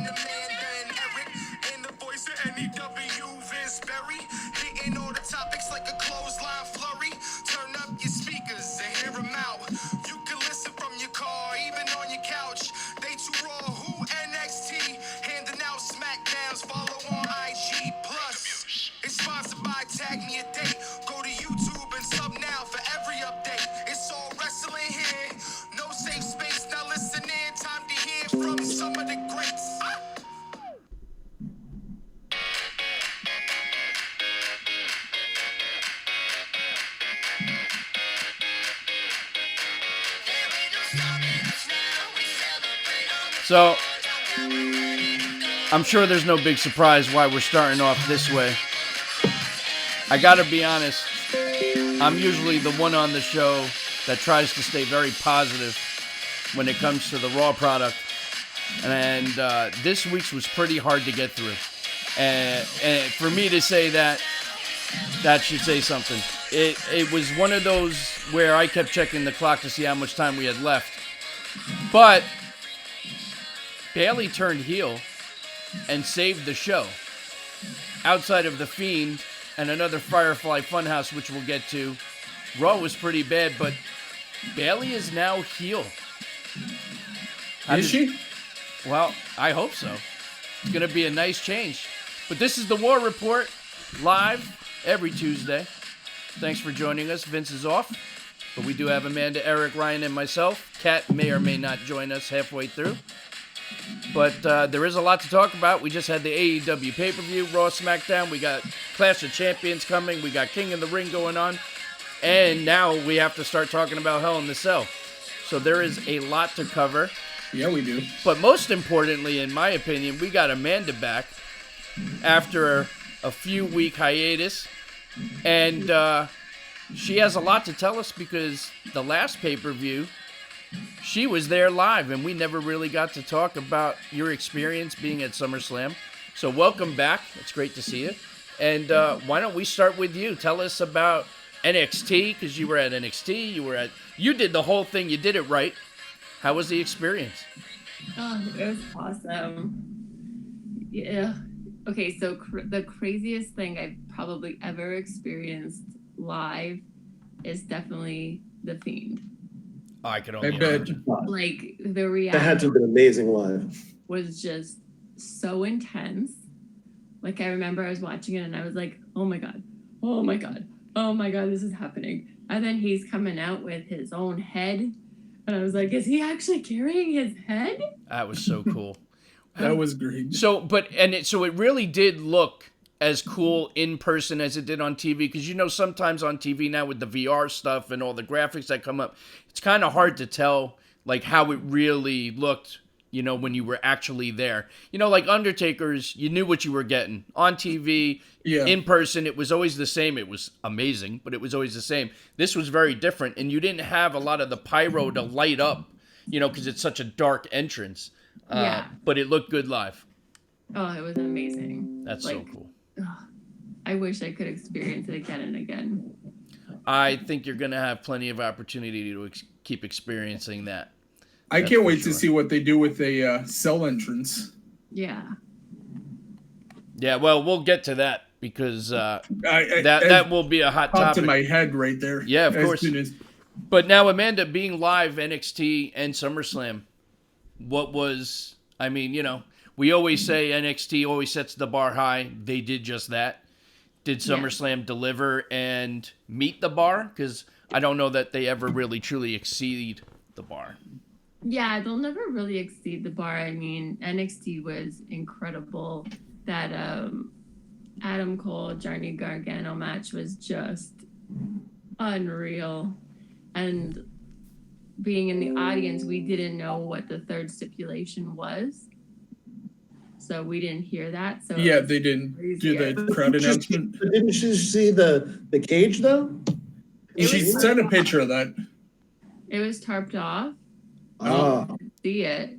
between Amanda and Eric. In the voice of NEW, Vince Berry. Hitting all the topics like a clothesline flurry. Turn up your speakers and hear them out. You can listen from your car, even on your couch. They too raw, who NXT? Handing out Smackdowns, follow on IG+. It's sponsored by Tag Me a Date. Go to YouTube and sub now for every update. It's all wrestling here. No safe space, now listen in. Time to hear from some of the greats. So, I'm sure there's no big surprise why we're starting off this way. I gotta be honest, I'm usually the one on the show that tries to stay very positive when it comes to the Raw product. And this week's was pretty hard to get through. And for me to say that should say something. It was one of those where I kept checking the clock to see how much time we had left. But Bayley turned heel and saved the show. Outside of The Fiend and another Firefly Funhouse, which we'll get to, Raw was pretty bad, but Bayley is now heel. Is she? Well, I hope so. It's going to be a nice change. But this is the War Report, live every Tuesday. Thanks for joining us. Vince is off, but we do have Amanda, Eric, Ryan, and myself. Kat may or may not join us halfway through. But there is a lot to talk about. We just had the AEW pay-per-view, Raw, Smackdown. We got Clash of Champions coming. We got King of the Ring going on. And now we have to start talking about Hell in the Cell. So there is a lot to cover. Yeah, we do. But most importantly, in my opinion, we got Amanda back after a few-week hiatus. And she has a lot to tell us because the last pay-per-view, she was there live, and we never really got to talk about your experience being at SummerSlam. So welcome back. It's great to see you. And why don't we start with you? Tell us about NXT, because you were at NXT. You did the whole thing. You did it right. How was the experience? Oh, it was awesome. Yeah. Okay, so the craziest thing I've probably ever experienced live is definitely The Fiend. I could only imagine. Like, the reaction That had to have been amazing live. was just so intense. Like, I remember I was watching it and I was like, oh my God, oh my God, oh my God, this is happening. And then he's coming out with his own head. And I was like, is he actually carrying his head? That was so cool. That was great. So it really did look as cool in person as it did on TV, because sometimes on TV now with the VR stuff and all the graphics that come up, it's kind of hard to tell like how it really looked, when you were actually there. Like Undertaker's, you knew what you were getting. On TV, in person, it was always the same. It was amazing, but it was always the same. This was very different, and you didn't have a lot of the pyro to light up, because it's such a dark entrance. But it looked good live. Oh, it was amazing. That's so cool. I wish I could experience it again and again. I think you're going to have plenty of opportunity to keep experiencing that. I can't wait to see what they do with a cell entrance. Yeah. Yeah, well, we'll get to that because that will be a hot topic. Popped in my head right there. Yeah, of course. But now, Amanda, being live NXT and SummerSlam, we always say NXT always sets the bar high. They did just that. Did SummerSlam deliver and meet the bar? Because I don't know that they ever really truly exceed the bar. Yeah, they'll never really exceed the bar. I mean, NXT was incredible. That Adam Cole, Johnny Gargano match was just unreal. And being in the audience, we didn't know what the third stipulation was. So we didn't hear that. So yeah, they didn't do the crowd announcement. Didn't you see the cage though? She sent a picture of that. It was tarped off. Oh. Couldn't see it.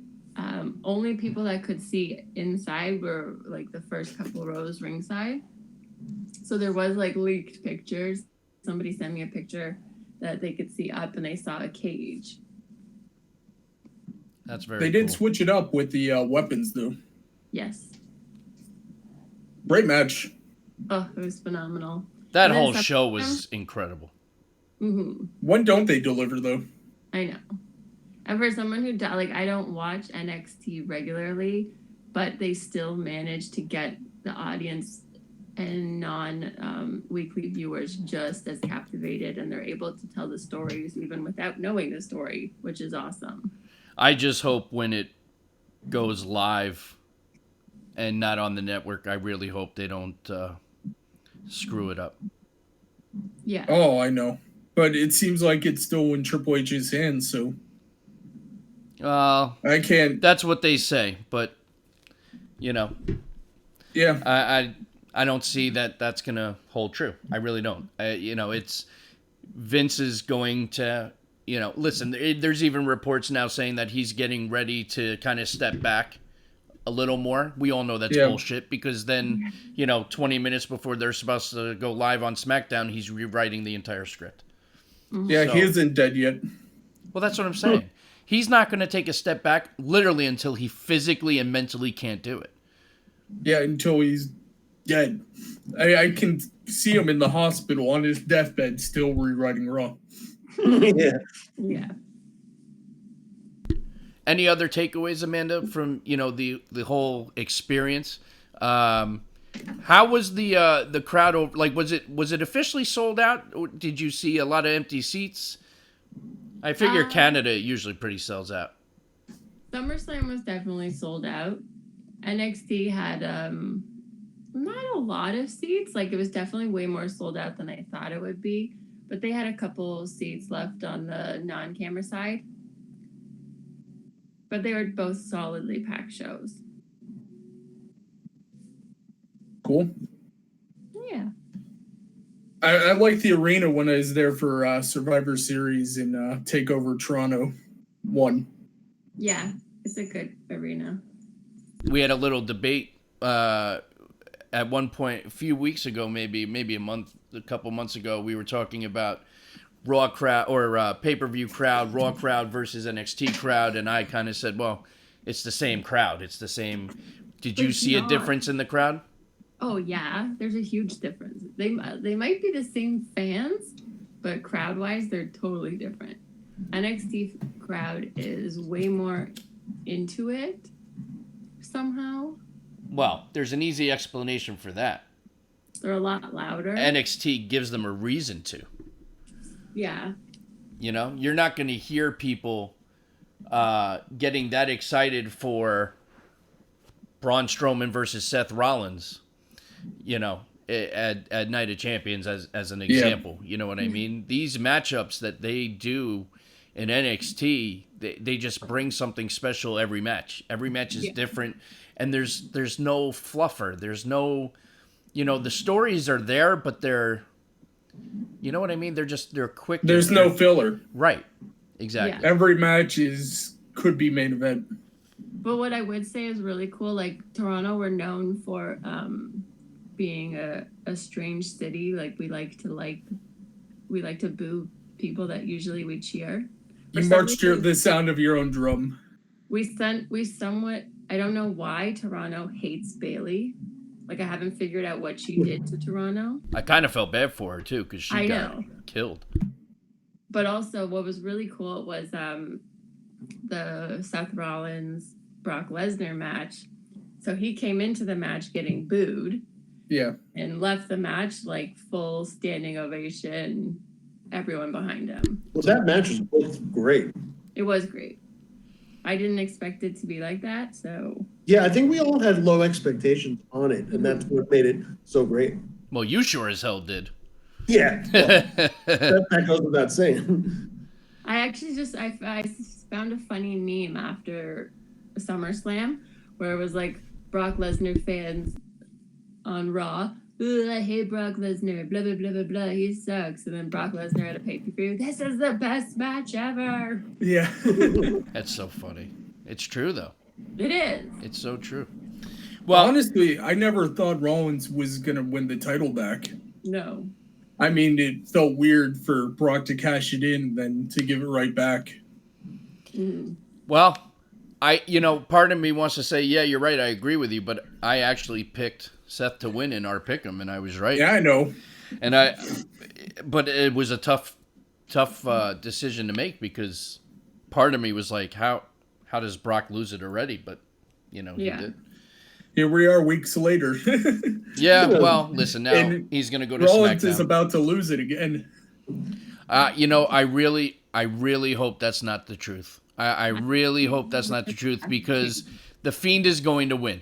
Only people that could see inside were like the first couple rows ringside. So there was like leaked pictures. Somebody sent me a picture that they could see up and they saw a cage. That's very They did switch it up with the weapons though. Yes. Great match. Oh, it was phenomenal. That And then whole show was incredible. Mm-hmm. When don't they deliver, though? I know. And for someone who I don't watch NXT regularly, but they still manage to get the audience and non-weekly viewers just as captivated, and they're able to tell the stories even without knowing the story, which is awesome. I just hope when it goes live and not on the network, I really hope they don't screw it up. Yeah. Oh, I know. But it seems like it's still in Triple H's hands, so I can't. That's what they say, but Yeah. I don't see that that's gonna hold true. I really don't. It's Vince is going to. Listen. There's even reports now saying that he's getting ready to kind of step back a little more. We all know that's bullshit because then 20 minutes before they're supposed to go live on Smackdown, he's rewriting the entire script. Yeah, he isn't dead yet. Well, that's what I'm saying. He's not going to take a step back literally until he physically and mentally can't do it. Yeah, until he's dead. I can see him in the hospital on his deathbed still rewriting Raw. Yeah. Yeah. Any other takeaways, Amanda, from the whole experience? How was the crowd over? Like, was it officially sold out? Or did you see a lot of empty seats? I figure Canada usually pretty sells out. SummerSlam was definitely sold out. NXT had not a lot of seats. Like, it was definitely way more sold out than I thought it would be. But they had a couple seats left on the non-camera side. But they were both solidly packed shows. Cool. Yeah. I like the arena when I was there for Survivor Series in TakeOver Toronto 1. Yeah, it's a good arena. We had a little debate at one point a few weeks ago, maybe a couple months ago. We were talking about Raw crowd or pay-per-view crowd, Raw crowd versus NXT crowd, and I kind of said, well, it's the same crowd. It's the same. Did you see a difference in the crowd? Oh yeah, there's a huge difference. They might be the same fans, but crowd-wise, they're totally different. NXT crowd is way more into it somehow. Well, there's an easy explanation for that. They're a lot louder. NXT gives them a reason to. Yeah. You're not going to hear people getting that excited for Braun Strowman versus Seth Rollins, at Night of Champions as an example. You know what I mean? These matchups that they do in NXT, they just bring something special every match. Every match is different, and there's no fluffer. There's no, the stories are there, but they're, you know what I mean? They're quick. There's no filler. Right. Exactly. Yeah. Every match could be main event. But what I would say is really cool. Like, Toronto, we're known for being a strange city. Like, we like to boo people that usually we cheer. You marched the sound of your own drum. We somewhat, I don't know why Toronto hates Bailey. Like, I haven't figured out what she did to Toronto. I kind of felt bad for her too because she got killed. But also, what was really cool was the Seth Rollins Brock Lesnar match. So he came into the match getting booed. Yeah. And left the match like full standing ovation, everyone behind him. Well, that match was great. It was great. I didn't expect it to be like that, so. Yeah, I think we all had low expectations on it, and that's what made it so great. Well, you sure as hell did. Yeah. Well, that goes without saying. I actually I found a funny meme after SummerSlam where it was like Brock Lesnar fans on Raw. I hate Brock Lesnar, blah, blah, blah, blah, blah, he sucks. And then Brock Lesnar at a pay-per-view, this is the best match ever. Yeah. That's so funny. It's true, though. It is. It's so true. Well, honestly, I never thought Rollins was going to win the title back. No. I mean, it felt weird for Brock to cash it in, then to give it right back. Well, Part of me wants to say, yeah, you're right. I agree with you, but I actually picked Seth to win in our Pick'em, and I was right. Yeah, I know. But it was a tough decision to make because part of me was like, how does Brock lose it already? But he did. Here we are weeks later. Yeah, well, listen, now And he's going to go to Rollins SmackDown. is about to lose it again. I really hope that's not the truth. I really hope that's not the truth because The Fiend is going to win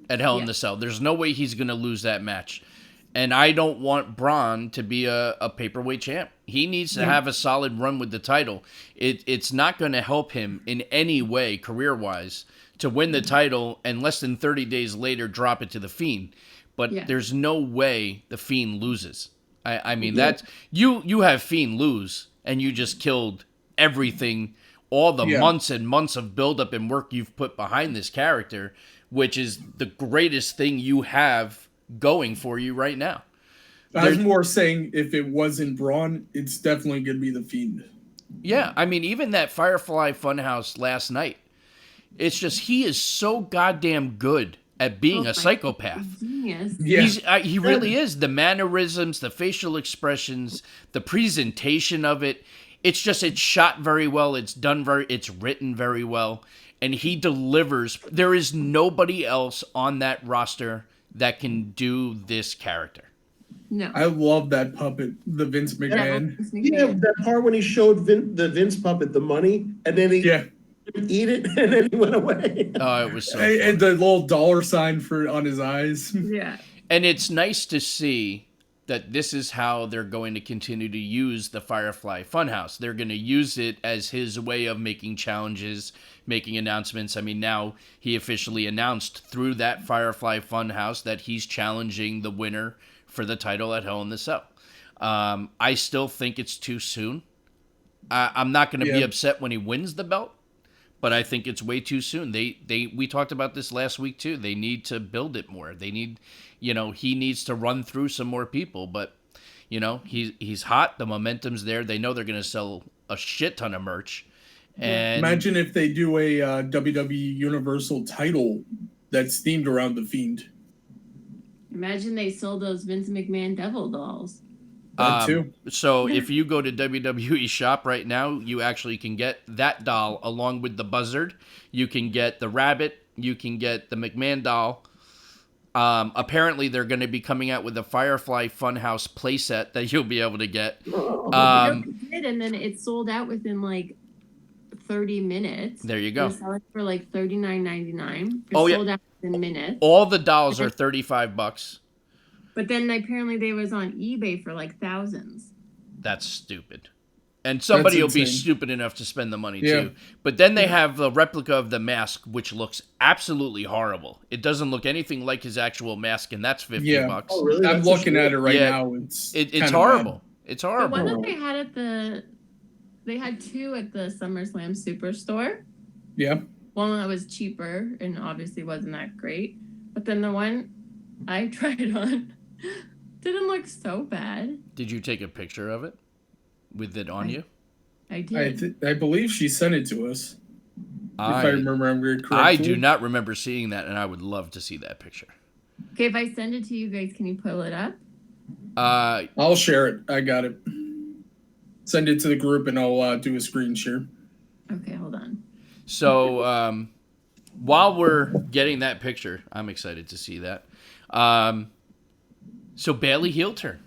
at Hell in the Cell. There's no way he's going to lose that match. And I don't want Braun to be a paperweight champ. He needs to have a solid run with the title. It's not going to help him in any way, career-wise, to win the title and less than 30 days later drop it to The Fiend. But there's no way The Fiend loses. I mean, that's you have Fiend lose, and you just killed everything, all the months and months of buildup and work you've put behind this character, which is the greatest thing you have going for you right now. I was more saying if it wasn't Braun, it's definitely going to be The Fiend. Yeah, I mean, even that Firefly Funhouse last night, it's just he is so goddamn good at being a psychopath. Genius. Yeah. He really is. The mannerisms, the facial expressions, the presentation of it. It's shot very well. It's written very well. And he delivers. There is nobody else on that roster that can do this character. No. I love that puppet, the Vince McMahon. Yeah, that part when he showed the Vince puppet the money, and then he eat it, and then he went away. Oh, it was so and the little dollar sign on his eyes. Yeah. And it's nice to see that this is how they're going to continue to use the Firefly Funhouse. They're going to use it as his way of making challenges, making announcements. I mean, now he officially announced through that Firefly Funhouse that he's challenging the winner for the title at Hell in the Cell. I still think it's too soon. I'm not going to be upset when he wins the belt, but I think it's way too soon. We talked about this last week too. They need to build it more. They need, he needs to run through some more people, but he's hot. The momentum's there. They know they're going to sell a shit ton of merch. And imagine if they do a WWE Universal title that's themed around The Fiend. Imagine they sold those Vince McMahon devil dolls. That too. So if you go to WWE shop right now, you actually can get that doll along with the buzzard. You can get the rabbit. You can get the McMahon doll. Apparently, they're going to be coming out with a Firefly Funhouse playset that you'll be able to get. And then it sold out within like 30 minutes. There you go. They sell it for like $39.99. Sold out in minutes. All the dolls are $35. But then apparently they was on eBay for like thousands. That's stupid. And somebody will be stupid enough to spend the money too. But then they have the replica of the mask, which looks absolutely horrible. It doesn't look anything like his actual mask, and that's $50. Oh, really? I'm looking at it right now. It's horrible. Bad. It's horrible. The one that they had they had two at the SummerSlam Superstore. Yeah. One that was cheaper and obviously wasn't that great. But then the one I tried on didn't look so bad. Did you take a picture of it with it on you? I did. I believe she sent it to us. If I remember correctly. I do not remember seeing that, and I would love to see that picture. Okay, if I send it to you guys, can you pull it up? I'll share it. I got it. Send it to the group, and I'll do a screen share. Okay, hold on. So while we're getting that picture, I'm excited to see that. So Bayley heel turn.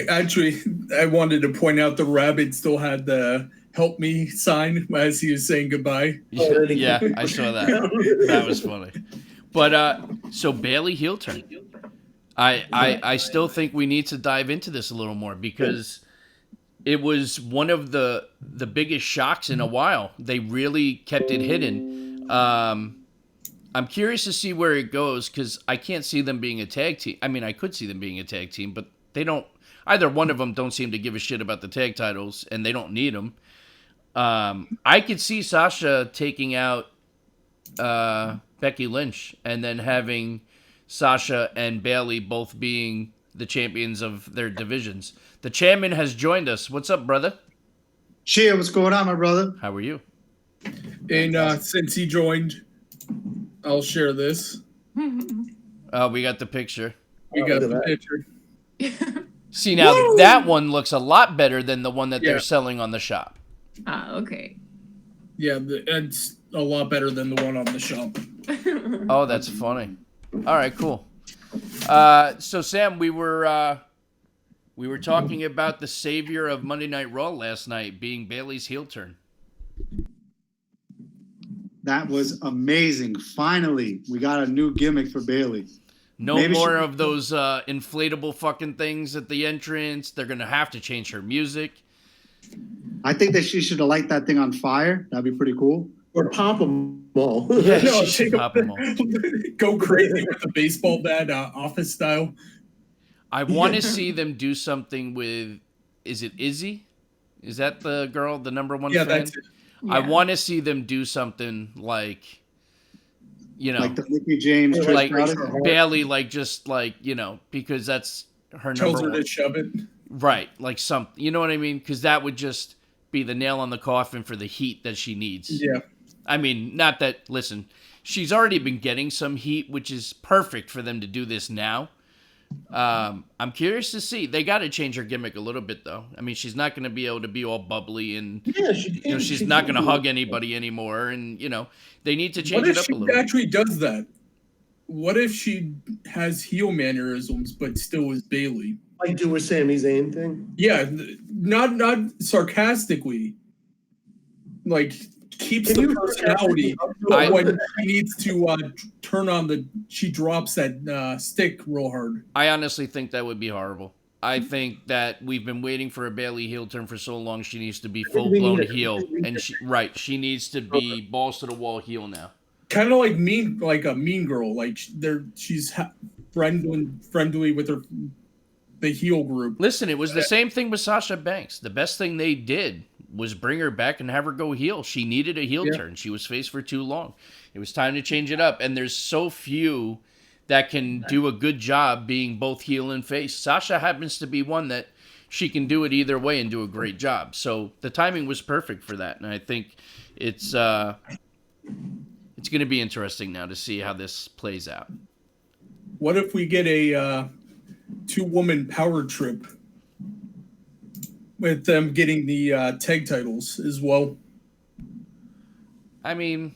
Actually, I wanted to point out the rabbit still had the "help me" sign as he was saying goodbye. Yeah, I saw that. That was funny. But so Bayley heel turn. I still think we need to dive into this a little more because it was one of the biggest shocks in a while. They really kept it hidden. I'm curious to see where it goes because I can't see them being a tag team. I mean, I could see them being a tag team, but they don't. Either one of them don't seem to give a shit about the tag titles, and they don't need them. I could see Sasha taking out Becky Lynch and then having Sasha and Bayley both being the champions of their divisions. The chairman has joined us. What's up, brother? Cheer, what's going on, my brother? How are you? And since he joined, I'll share this. Oh, we got the picture. We got the picture. See, now that one looks a lot better than the one that they're Yeah. selling on the shop. Okay. Yeah, it's a lot better than the one on the shop. Oh, that's funny. All right, cool. So Sam, we were talking about the savior of Monday Night Raw last night being Bayley's heel turn. That was amazing. Finally, we got a new gimmick for Bayley. No more of those inflatable fucking things at the entrance. They're gonna have to change her music. I think that she should have light that thing on fire. That'd be pretty cool. Or pop them all. Yeah, No, she should pop 'em all. Go crazy with the baseball bat, Office style. I want to see them do something with. Is it Izzy? Is that the girl, the number one fan? That's it. I Yeah. want to see them do something like, Like the Mickey James, Trish like Stratus. Bailey, because that's her Tells number her one. to shove it. Right, like something. You know what I mean? Because that would just be the nail on the coffin for the heat that she needs. Yeah. I mean, not that. Listen, she's already been getting some heat, which is perfect for them to do this now. I'm curious to see. They got to change her gimmick a little bit, though. I mean, she's not going to be able to be all bubbly and Yeah, she's not going to hug anybody anymore. And they need to change it up a little. What if she actually does that? What if she has heel mannerisms but still is Bailey? Like do a Sami Zayn thing. Yeah, not sarcastically. Like keeps the personality. But when she needs to turn on she drops that stick real hard. I honestly think that would be horrible. I think that we've been waiting for a Bailey heel turn for so long. She needs to be full blown heel, and she needs to be balls to the wall heel now. Kind of like a mean girl. Like she's friendly with the heel group. Listen, it was the same thing with Sasha Banks. The best thing they did was bring her back and have her go heel. She needed a heel turn. She was face for too long. It was time to change it up. And there's so few that can do a good job being both heel and face. Sasha happens to be one that she can do it either way and do a great job. So the timing was perfect for that. And I think it's going to be interesting now to see how this plays out. What if we get a 2-woman power trip with them getting the tag titles as well? I mean,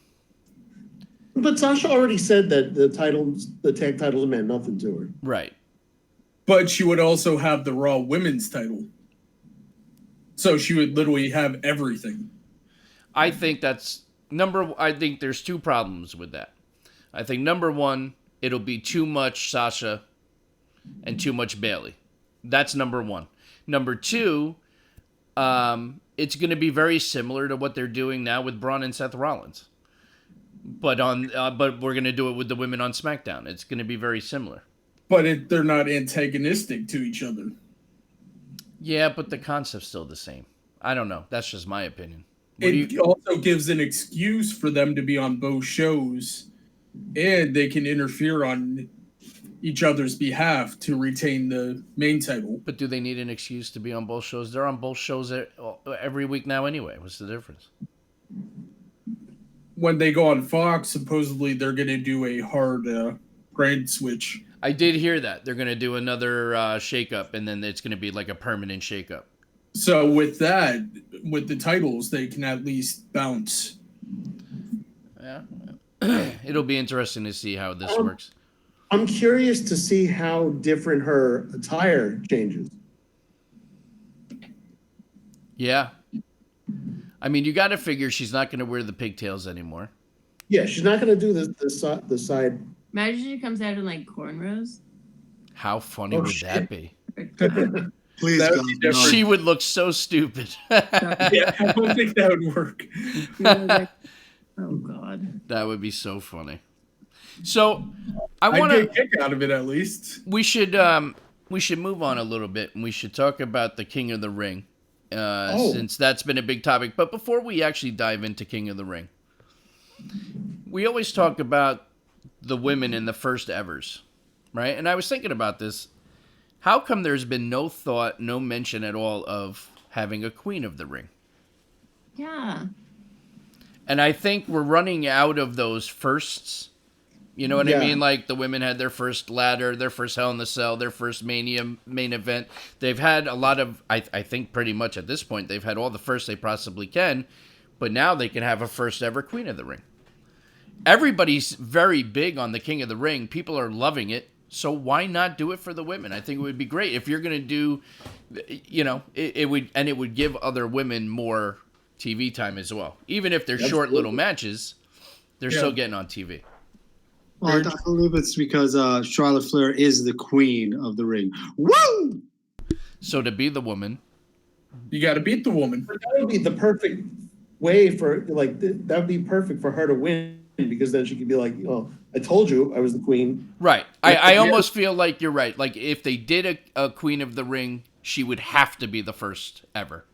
But Sasha already said that the tag titles meant nothing to her. right. But she would also have the Raw Women's title. So she would literally have everything. I think I think there's two problems with that. I think number one, it'll be too much Sasha and too much Bailey. That's number one. Number two, it's going to be very similar to what they're doing now with Braun and Seth Rollins. But we're going to do it with the women on SmackDown. It's going to be very similar. But they're not antagonistic to each other. Yeah, but the concept's still the same. I don't know. That's just my opinion. It also gives an excuse for them to be on both shows, and they can interfere on each other's behalf to retain the main title. But do they need an excuse to be on both shows? They're on both shows every week now anyway. What's the difference? When they go on Fox, supposedly they're going to do a hard brand switch. I did hear that. They're going to do another shakeup, and then it's going to be like a permanent shakeup. So with that, with the titles, they can at least bounce. Yeah. It'll be interesting to see how this works. I'm curious to see how different her attire changes. Yeah. I mean, you got to figure she's not going to wear the pigtails anymore. Yeah, she's not going to do the side. Imagine she comes out in like cornrows. How funny would that be? Please, That would God, be no. different. She would look so stupid. Yeah, I don't think that would work. Oh God. That would be so funny. So, I I'd want get a to. kick out of it at least. We should move on a little bit, and we should talk about the King of the Ring, since that's been a big topic. But before we actually dive into King of the Ring, we always talk about the women in the first evers, right? And I was thinking about this. How come there's been no thought, no mention at all of having a Queen of the Ring? Yeah. And I think we're running out of those firsts You know what I Yeah. mean? Like the women had their first ladder, their first Hell in the Cell, their first Mania main event. They've had a lot of, I think pretty much at this point, they've had all the firsts they possibly can, but now they can have a first ever Queen of the Ring. Everybody's very big on the King of the Ring. People are loving it. So why not do it for the women? I think it would be great. If you're going to do, you know, it would give other women more TV time as well. Even if they're short little matches, they're still getting on TV. Well, I believe it's because Charlotte Flair is the queen of the ring. Woo! So to be the woman, You got to beat the woman. But that would be the perfect way for, like, that would be perfect for her to win, because then she could be like, oh, I told you I was the queen. right? I almost feel like you're right. Like if they did a Queen of the Ring, she would have to be the first ever,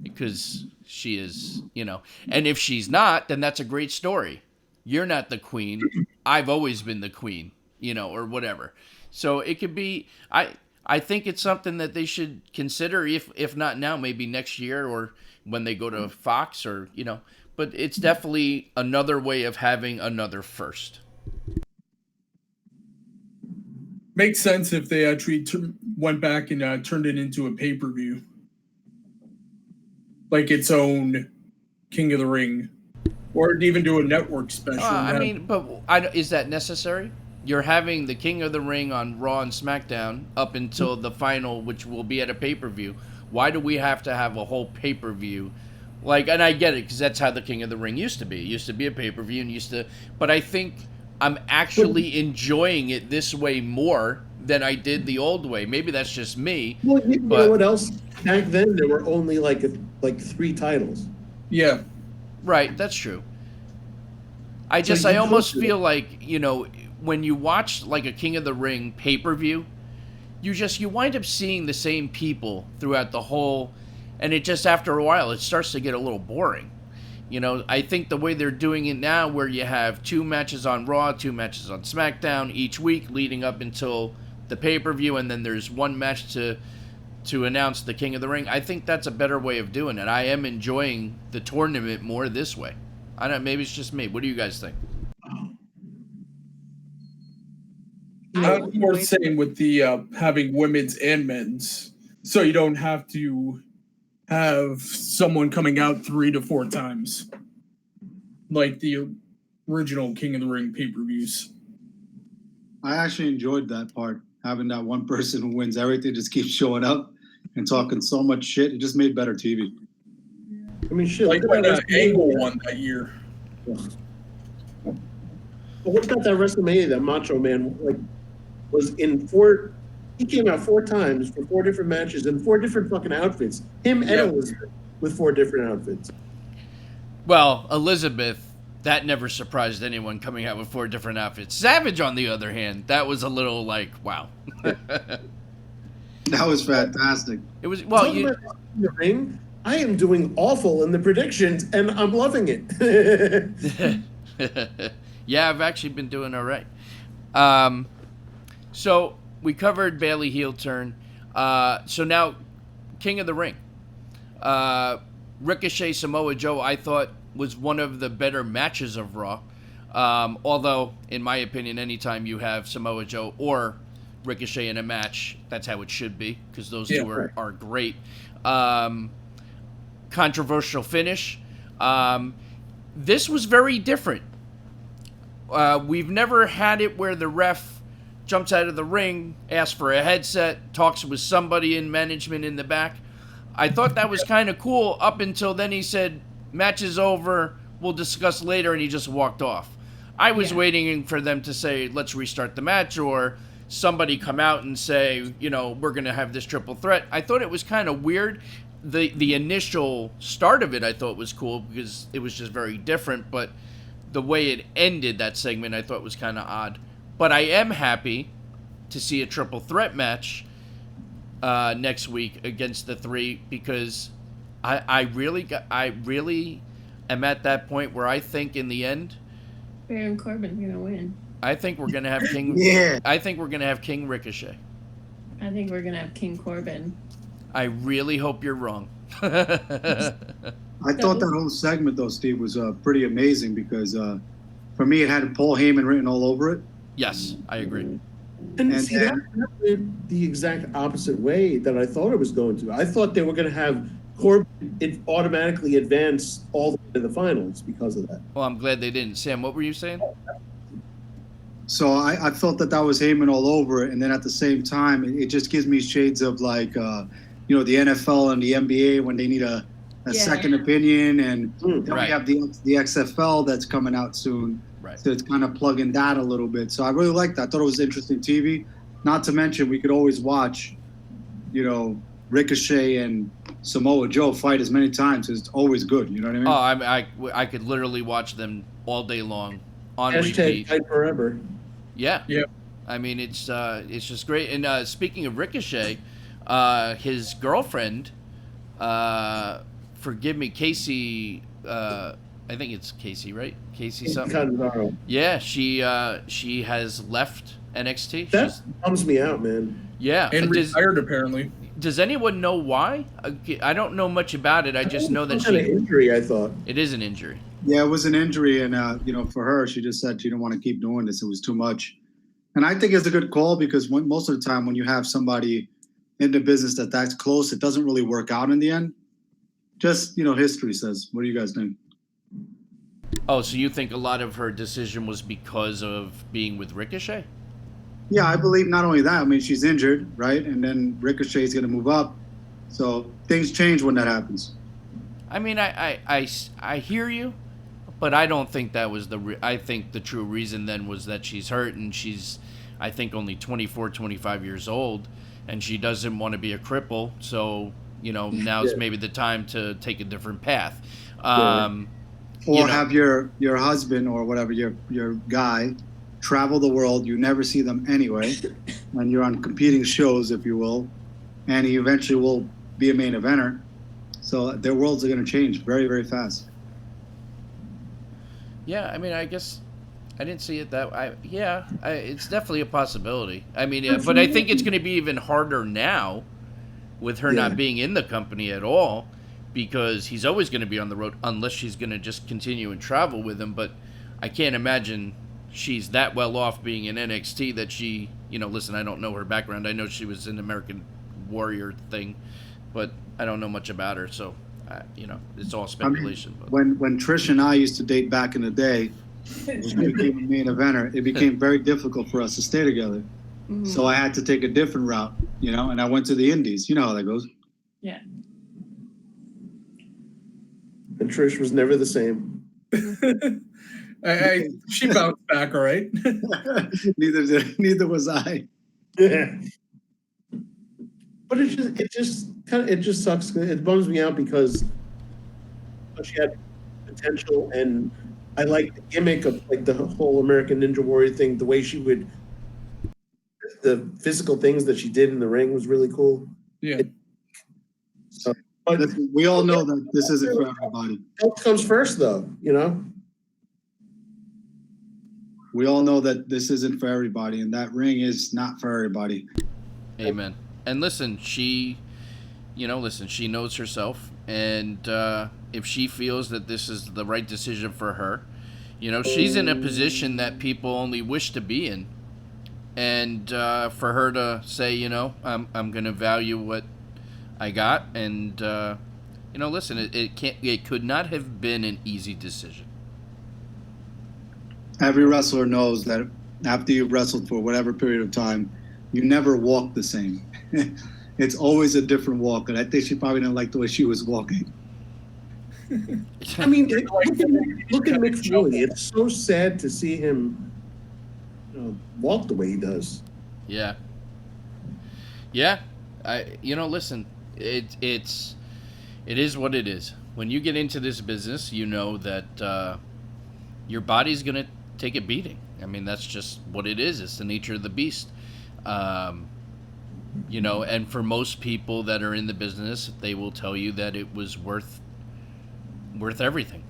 because she is, you know. And if she's not, then that's a great story. You're not the queen. I've always been the queen, you know, or whatever. So it could be. I think it's something that they should consider. If not now, maybe next year or when they go to Fox, or you know. But it's definitely another way of having another first. Makes sense if they actually went back and turned it into a pay-per-view. Like its own King of the Ring. Or even do a network special. I mean, but is that necessary? You're having the King of the Ring on Raw and SmackDown up until the final, which will be at a pay-per-view. Why do we have to have a whole pay-per-view? Like, and I get it, because that's how the King of the Ring used to be. It used to be a pay-per-view and but I think I'm actually enjoying it this way more than I did the old way. Maybe that's just me. Well, you know what else? Back then, there were only like 3 titles. Yeah. Right, that's true. I almost feel like, you know, when you watch like a King of the Ring pay-per-view, you wind up seeing the same people throughout the whole, and it just, after a while, it starts to get a little boring. You know, I think the way they're doing it now, where you have 2 matches on Raw, 2 matches on SmackDown each week leading up until the pay-per-view, and then there's one match to announce the King of the Ring, I think that's a better way of doing it. I am enjoying the tournament more this way. I don't know, maybe it's just me. What do you guys think? I'm more saying with the having women's and men's, so you don't have to have someone coming out 3 to 4 times, like the original King of the Ring pay-per-views. I actually enjoyed that part, having that one person who wins everything just keeps showing up and talking so much shit. It just made better TV. I mean, shit. Like when Angle won that year. But what about that WrestleMania that Macho Man was in 4? He came out 4 times for 4 different matches and 4 different fucking outfits. Him and Elizabeth with 4 different outfits. Well, Elizabeth, that never surprised anyone, coming out with 4 different outfits. Savage, on the other hand, that was a little like, wow. That was fantastic. It was, well, the ring. I am doing awful in the predictions, and I'm loving it. yeah, I've actually been doing all right. So we covered Bayley heel turn. So now, King of the Ring. Ricochet Samoa Joe, I thought, was one of the better matches of Raw. Although, in my opinion, anytime you have Samoa Joe or Ricochet in a match, that's how it should be, because those two are great. Controversial finish. This was very different. We've never had it where the ref jumps out of the ring, asks for a headset, talks with somebody in management in the back. I thought that was kind of cool up until then. He said, match is over, we'll discuss later, and he just walked off. I was waiting for them to say, let's restart the match, or somebody come out and say, you know, we're going to have this triple threat. I thought it was kind of weird. The initial start of it I thought was cool because it was just very different, but the way it ended that segment I thought was kind of odd. But I am happy to see a triple threat match next week against the 3, because I really am at that point where I think in the end, Baron Corbin's gonna win. I think we're gonna have King. I think we're gonna have King Ricochet. I think we're gonna have King Corbin. I really hope you're wrong. I thought that whole segment, though, Steve, was pretty amazing because from for me, it had Paul Heyman written all over it. Yes, I agree. And And see, that went the exact opposite way that I thought it was going to. I thought they were going to have Corbin automatically advance all the way to the finals because of that. Well, I'm glad they didn't. Sam, what were you saying? So I felt that was Heyman all over it. And then at the same time, it just gives me shades of like, the NFL and the NBA when they need a second opinion. And then Right. we have the XFL that's coming out soon. Right. So it's kind of plugging that a little bit. So I really liked that. I thought it was interesting TV. Not to mention, we could always watch, Ricochet and Samoa Joe fight as many times. It's always good. You know what I mean? Oh, I could literally watch them all day long on Hashtag repeat. fight forever. Yeah. Yeah. I mean, it's just great. And speaking of Ricochet, his girlfriend, forgive me, Casey. I think it's Casey, right? Casey something. Canzaro. Yeah, she has left NXT. That bums me out, man. Yeah. And Does retired, apparently. anyone know why? I don't know much about it. I just know that Some kind of injury, I thought. it is an injury. Yeah, it was an injury. And, for her, she just said she didn't want to keep doing this. It was too much. And I think it's a good call because most of the time when you have somebody in the business that's close, it doesn't really work out in the end. Just, history says. What do you guys think? Oh, so you think a lot of her decision was because of being with Ricochet? Yeah, I believe not only that. I mean, she's injured, right? And then Ricochet's going to move up. So things change when that happens. I mean, I hear you, but I don't think that was I think the true reason then was that she's hurt and she's, I think, only 24, 25 years old, and she doesn't want to be a cripple. So, now's maybe the time to take a different path. Or have your husband or whatever, your guy, travel the world. You never see them anyway, and you're on competing shows, if you will, and he eventually will be a main eventer. So their worlds are going to change very, very fast. Yeah, I mean, I guess I didn't see it that way. It's definitely a possibility. I mean, but I think it's going to be even harder now with her not being in the company at all, because he's always going to be on the road unless she's going to just continue and travel with him. But I can't imagine she's that well off being in NXT that she, listen, I don't know her background. I know she was in American Warrior thing, but I don't know much about her. So, it's all speculation. I mean, when Trish and I used to date back in the day, when we became a main eventer, it became very difficult for us to stay together. Mhm. So I had to take a different route, and I went to the Indies. You know how that goes. Yeah. And Trish was never the same. She bounced back, all right. Neither was I. Yeah. But it just sucks. It bums me out because she had potential, and I like the gimmick of like the whole American Ninja Warrior thing. The way the physical things that she did in the ring was really cool. Yeah. But We all know that this isn't for everybody. health comes first, though. We all know that this isn't for everybody, and that ring is not for everybody. Amen. And listen, she knows herself, and if she feels that this is the right decision for her, she's in a position that people only wish to be in, and for her to say, I'm going to value what I got, and listen, it could not have been an easy decision. Every wrestler knows that after you've wrestled for whatever period of time, you never walk the same. It's always a different walk, and I think she probably didn't like the way she was walking. I mean, look at Mick Foley. It's so sad to see him walk the way he does. Yeah. Listen, it is what it is. When you get into this business, you know that your body's gonna take a beating. I mean, that's just what it is. It's the nature of the beast. And for most people that are in the business, they will tell you that it was worth everything.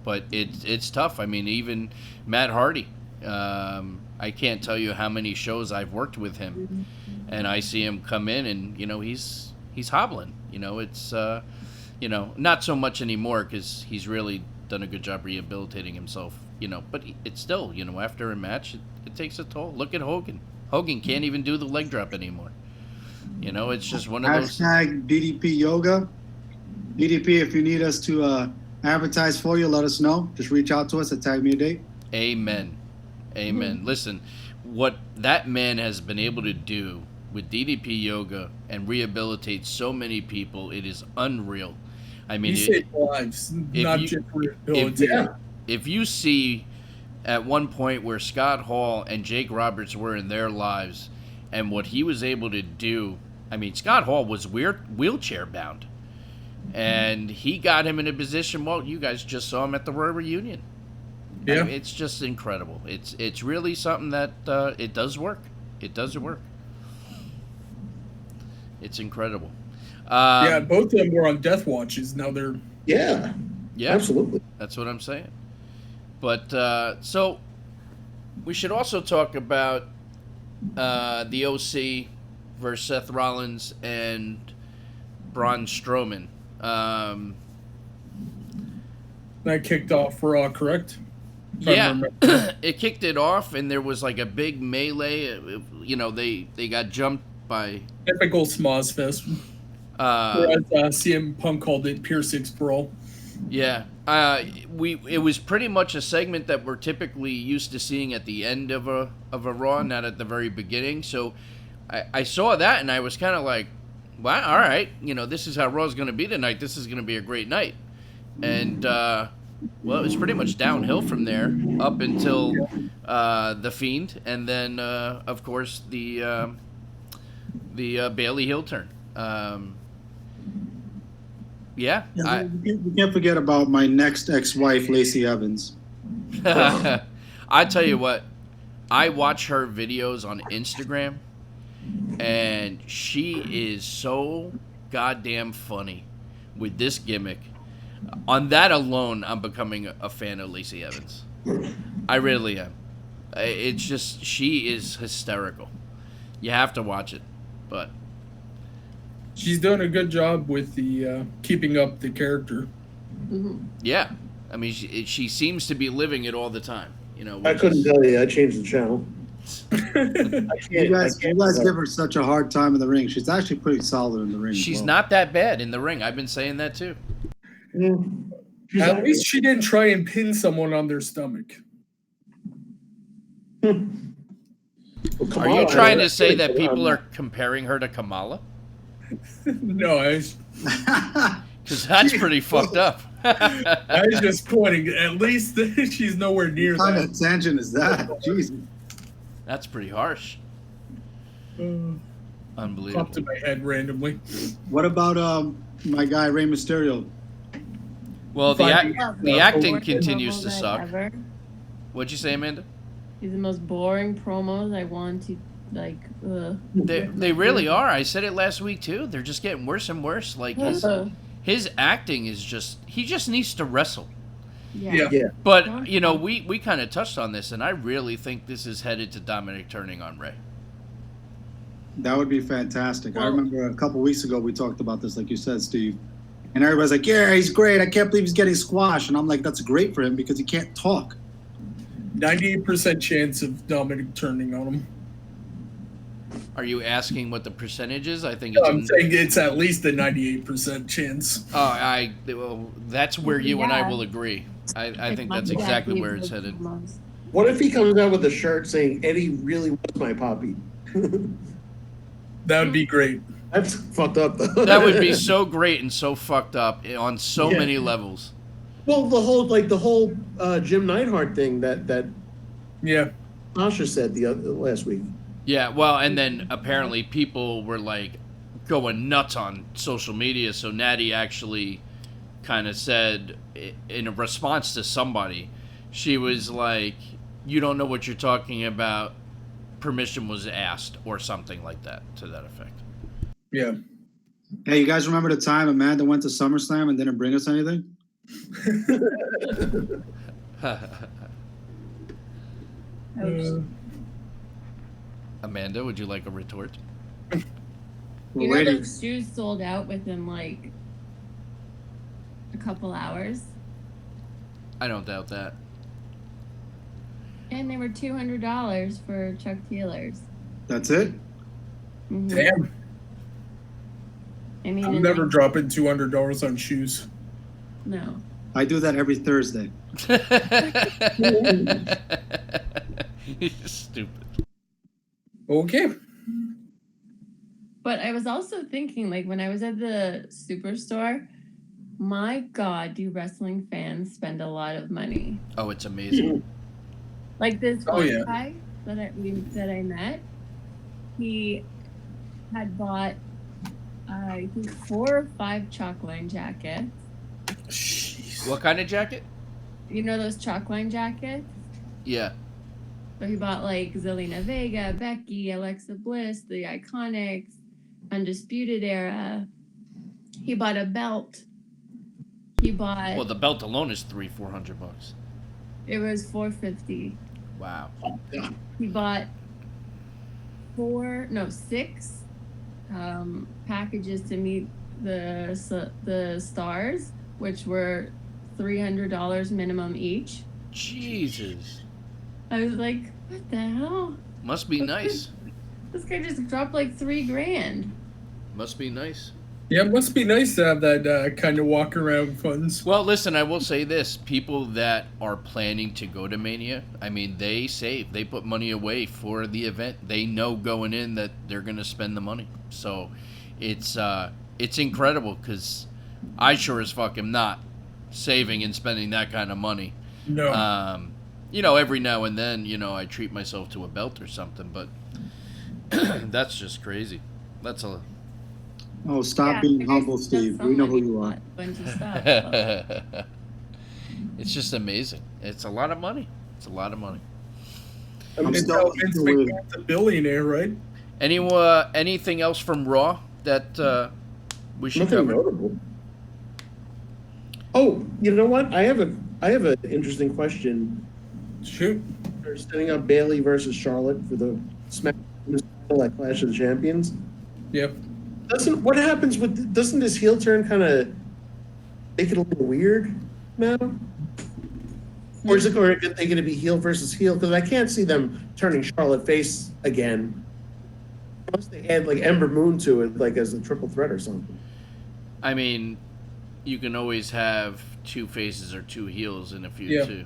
But it's tough. I mean, even Matt Hardy, I can't tell you how many shows I've worked with him, and I see him come in and, he's hobbling. It's, not so much anymore because he's really done a good job rehabilitating himself. But it's still, after a match, it takes a toll. Look at Hogan. Hogan can't even do the leg drop anymore. It's just one of those. Hashtag DDP Yoga. DDP, if you need us to advertise for you, let us know. Just reach out to us and tag me a date. Amen. Listen, what that man has been able to do with DDP Yoga and rehabilitate so many people, it is unreal. I mean, He saved lives, not just rehabilitating. If you see at one point where Scott Hall and Jake Roberts were in their lives and what he was able to do, I mean, Scott Hall was wheelchair bound. And he got him in a position, well, you guys just saw him at the Royal Reunion. Yeah. I mean, it's just incredible. It's really something that it does work. It does work. It's incredible. Yeah, both of them were on death watches. Now they're... Yeah, absolutely. That's what I'm saying. But, so, we should also talk about the OC versus Seth Rollins and Braun Strowman. That kicked off Raw, correct? Yeah, it kicked it off, and there was like a big melee. They got jumped by... Typical Smoz Fest. Whereas CM Punk called it Pier 6 Brawl. Yeah. It was pretty much a segment that we're typically used to seeing at the end of a Raw, not at the very beginning. So I saw that, and I was kind of like, wow, all right. This is how Raw's going to be tonight. This is going to be a great night. And, well, it was pretty much downhill from there up until The Fiend. And then, of course, the Bailey heel turn. Yeah. We can't forget about my next ex-wife, Lacey Evans. I tell you what, I watch her videos on Instagram, and she is so goddamn funny with this gimmick. On that alone, I'm becoming a fan of Lacey Evans. I really am. It's just, she is hysterical. You have to watch it, but... She's done a good job with the keeping up the character. Mm-hmm. Yeah. I mean, she seems to be living it all the time. I couldn't tell you. I changed the channel. You guys give her such a hard time in the ring. She's actually pretty solid in the ring. She's not that bad in the ring. I've been saying that too. At least she didn't try and pin someone on their stomach. Are you trying to say that people are comparing her to Kamala? No, because that's pretty fucked up. I was just pointing. At least she's nowhere near what kind that. of tangent is that? Jesus. That's pretty harsh. Unbelievable. Popped in my head randomly. What about my guy Rey Mysterio? Well, the acting continues to suck. Ever. What'd you say, Amanda? These are the most boring promos. I want to They really are. I said it last week too. They're just getting worse and worse. Like his acting is just, he just needs to wrestle. Yeah. But we kind of touched on this, and I really think this is headed to Dominic turning on Rey. That would be fantastic. I remember a couple weeks ago we talked about this, like you said, Steve. And everybody's like, yeah, he's great. I can't believe he's getting squashed. And I'm like, that's great for him because he can't talk. 98% chance of Dominic turning on him. Are you asking what the percentage is? I think I'm saying it's at least a 98% chance. Oh, well, that's where you and I will agree. I think that's exactly where it's headed. What if he comes out with a shirt saying Eddie really was my poppy? That would be great. That's fucked up, though. That would be so great and so fucked up on so many levels. Well, the whole Jim Neidhart thing that Tasha said last week. Yeah, well, and then apparently people were like going nuts on social media. So Natty actually kind of said, in a response to somebody, she was like, "You don't know what you're talking about. Permission was asked," or something like that, to that effect. Yeah. Hey, you guys remember the time Amanda went to SummerSlam and didn't bring us anything? Amanda, would you like a retort? You know those shoes sold out within like a couple hours? I don't doubt that. And they were $200 for Chuck Taylors. That's it? Mhm. Damn. I mean, I'm and never like, dropping $200 on shoes. no. I do that every Thursday. You're stupid. Okay. But I was also thinking, like, when I was at the Superstore, my God, do wrestling fans spend a lot of money? Oh, it's amazing. Like this Oh, one yeah. guy that I met, he had bought, I think, 4 or 5 chalk line jackets. Jeez. What kind of jacket? You know those chalk line jackets? Yeah. So he bought like Zelina Vega, Becky, Alexa Bliss, the Iconics, Undisputed Era. He bought a belt. He bought. Well, the belt alone is $400. It was $450. Wow. He bought 6 packages to meet the stars, which were $300 minimum each. Jesus. I was like, what the hell? Must be nice. This guy just dropped like $3,000. Must be nice. Yeah, it must be nice to have that kind of walk around funds. Well, listen, I will say this. People that are planning to go to Mania, I mean, they save. They put money away for the event. They know going in that they're going to spend the money. So it's incredible because I sure as fuck am not saving and spending that kind of money. No. You know, every now and then, you know, I treat myself to a belt or something, but that's just crazy. That's a... Oh, stop being humble, Steve. We know who you are. Bunch of stuff, but- It's just amazing. It's a lot of money. It's a lot of money. I'm It's still how Vince McMahon's a billionaire, right? Anything else from Raw that we should Nothing cover? notable. Oh, you know what? I have an interesting question. Shoot. They're setting up Bailey versus Charlotte for the Smackdown title at Clash of the Champions. Yep. Doesn't this heel turn kind of make it a little weird now? Or are they going to be heel versus heel? Because I can't see them turning Charlotte face again. Unless they add like Ember Moon to it, like as a triple threat or something. I mean, you can always have 2 faces or 2 heels in a feud too.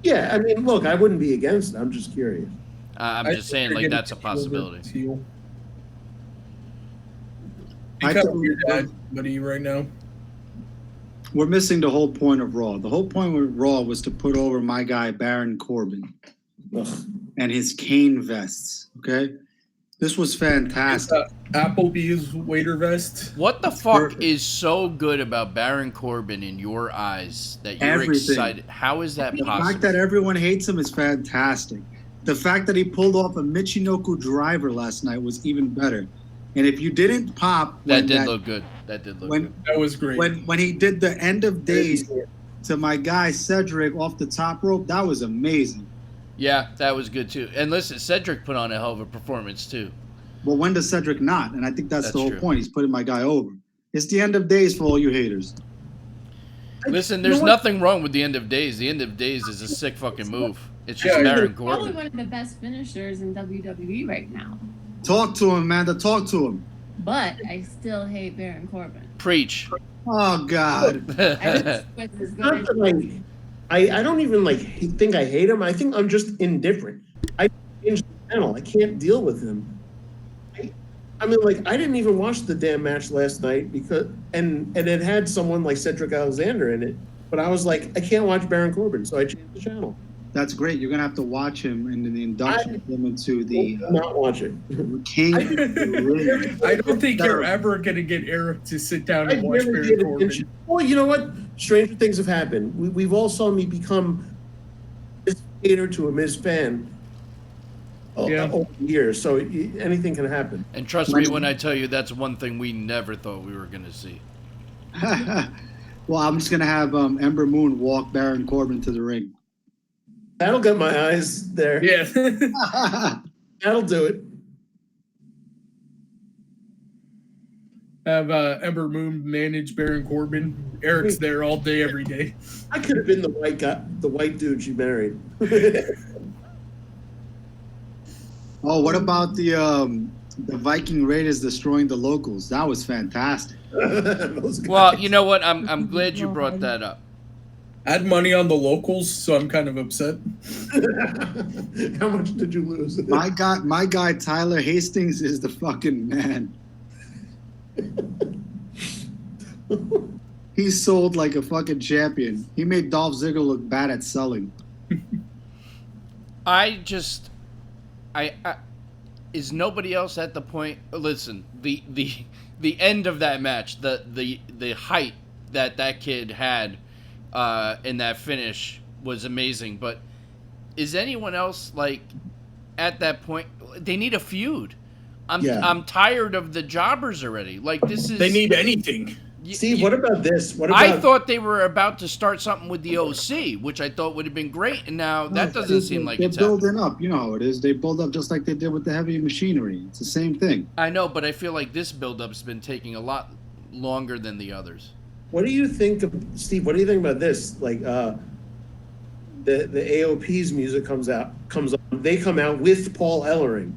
Yeah, I mean, look, I wouldn't be against it. I'm just curious. I'm just saying, like, that's a possibility. I cover your dad, buddy, right now. We're missing the whole point of Raw. The whole point of Raw was to put over my guy Baron Corbin and his cane vests. Okay, this was fantastic. Applebee's waiter vest. What the fuck Perfect. is so good about Baron Corbin in your eyes that you're Everything. excited? How is that The possible? fact that everyone hates him is fantastic. The fact that he pulled off a Michinoku driver last night was even better. And if you didn't pop, That did look good. That did look good. That was great. When he did the end of days to my guy Cedric off the top rope, that was amazing. Yeah, that was good too. And listen, Cedric put on a hell of a performance too. But when does Cedric not? And I think that's the whole true. point. He's putting my guy over. It's the end of days for all you haters. Listen, there's nothing wrong with the end of days. The end of days is a sick fucking move. It's just Yeah, Baron Probably Corbin. one of the best finishers in WWE right now. Talk to him, Amanda. Talk to him. But I still hate Baron Corbin. Preach. Oh, God. I think he was as Not good as that I don't even think I hate him. I think I'm just indifferent. I changed the channel. I can't deal with him. I mean, like, I didn't even watch the damn match last night because and it had someone like Cedric Alexander in it. But I was like, I can't watch Baron Corbin, so I changed the channel. That's great. You're going to have to watch him in the induction of him into the Will not watch it. King. I don't think you're ever going to get Eric to sit down I and watch never Baron did Corbin. attention. Well, you know what? Stranger things have happened. We've all saw me become a Miz hater to a Miz fan over the years. So anything can happen. And trust me when I tell you that's one thing we never thought we were going to see. Well, I'm just going to have Ember Moon walk Baron Corbin to the ring. That'll get my eyes there. Yeah. That'll do it. Have Ember Moon manage Baron Corbin. Eric's there all day, every day. I could have been the white guy, the white dude she married. Oh, what about the Viking Raiders destroying the locals? That was fantastic. Well, you know what? I'm glad you brought that up. I had money on the locals, so I'm kind of upset. How much did you lose? My guy Tyler Hastings is the fucking man. He sold like a fucking champion. He made Dolph Ziggler look bad at selling. I is nobody else at the point? Listen, the end of that match, the height that kid had in that finish was amazing. But is anyone else like at that point? They need a feud. I'm tired of the jobbers already. Like this is they need anything. Steve, what about this? What about, I thought they were about to start something with the OC, which I thought would have been great, and now that doesn't seem like it's building up. You know how it is. They build up just like they did with the heavy machinery. It's the same thing. I know, but I feel like this build-up's been taking a lot longer than the others. What do you think of Steve? What do you think about this? Like the AOP's music comes on. They come out with Paul Ellering.